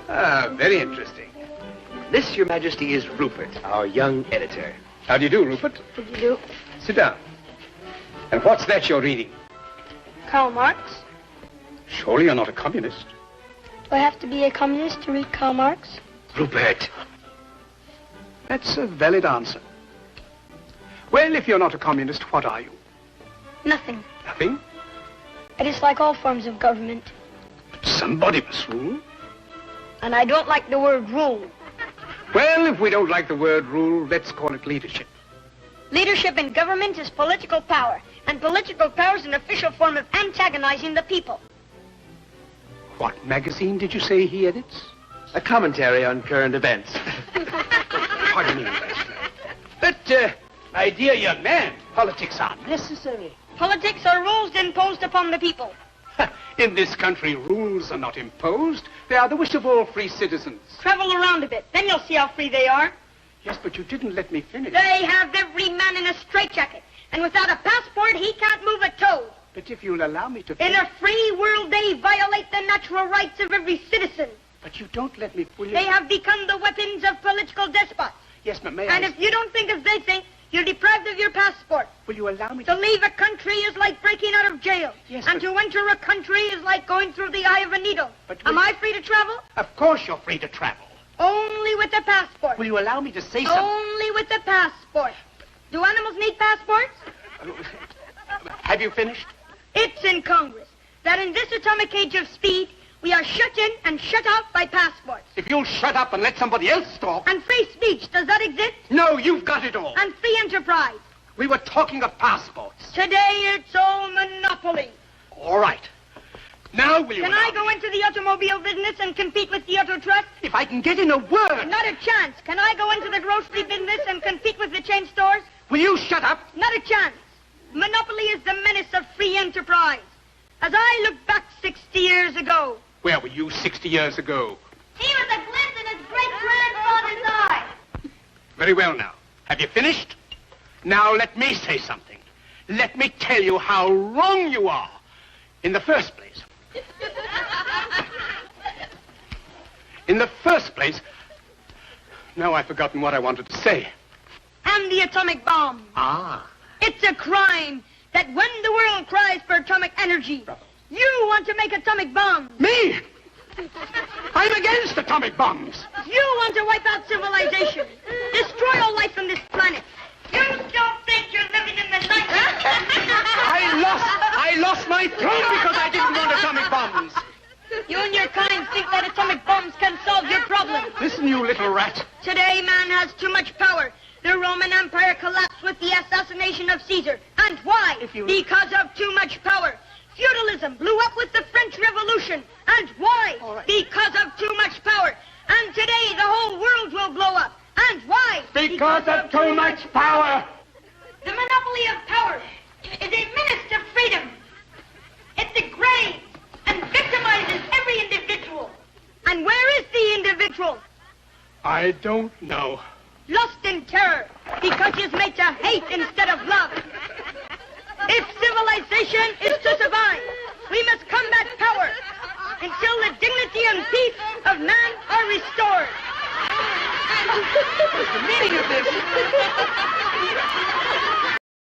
Ah, very interesting. This, Your Majesty, is Rupert, our young editor. How do you do, Rupert? How do you do? Sit down. And what's that you're reading? Karl Marx. Surely you're not a communist. Do I have to be a communist to read Karl Marx? Rupert. That's a valid answer. Well, if you're not a communist, what are you? Nothing. Nothing? I dislike all forms of government. But somebody must rule. And I don't like the word rule. Well, if we don't like the word rule, let's call it leadership. Leadership in government is political power, and political power is an official form of antagonizing the people. What magazine did you say he edits? A commentary on current events. Pardon me. But, my dear young man, politics are necessary. Politics are rules imposed upon the people. In this country, rules are not imposed. They are the wish of all free citizens. Travel around a bit, then you'll see how free they are. Yes, but you didn't let me finish. They have every man in a straitjacket, and without a passport, he can't move a toe. But if you'll allow me to In finish... a free world, they violate the natural rights of every citizen. But you don't let me fully... They have become the weapons of political despots. Yes, but may And I... if you don't think as they think, you're deprived of your passport. Will you allow me To leave a country is like breaking out of jail. Yes, and but- to enter a country is like going through the eye of a needle. But Am will- I free to travel? Of course you're free to travel. Only with a passport. Will you allow me to say something? Only with a passport. Do animals need passports? Have you finished? It's in Congress that in this atomic age of speed, we are shut in and shut out by passports. If you'll shut up and let somebody else talk... And free speech, does that exist? No, you've got it all. And free enterprise. We were talking of passports. Today it's all monopoly. All right. Now will you Can allow I go me? into the automobile business and compete with the auto truck? If I can get in a word... Not a chance. Can I go into the grocery business and compete with the chain stores? Will you shut up? Not a chance. Monopoly is the menace of free enterprise. As I look back 60 years ago... Where were you 60 years ago? He was a glint in his great-grandfather's eye. Very well now. Have you finished? Now let me say something. Let me tell you how wrong you are. In the first place... Now I've forgotten what I wanted to say. And the atomic bomb. Ah. It's a crime that when the world cries for atomic energy, you want to make atomic bombs. Me? I'm against atomic bombs. You want to wipe out civilization, destroy all life on this planet. You still think you're living in the night? I lost my throne because I didn't want atomic bombs. You and your kind think that atomic bombs can solve your problem. Listen, you little rat. Today, man has too much power. The Roman Empire collapsed with the assassination of Caesar. And why? Because of too much power. Feudalism blew up with the French Revolution. And why? Because of too much power. And today, the whole world will blow up. And why? Because of too much power. The monopoly of power is a menace to freedom. It degrades and victimizes every individual. And where is the individual? I don't know. Lost in terror because he's made to hate instead of love. If civilization is to survive, we must combat power until the dignity and peace of man are restored. What's the meaning of this?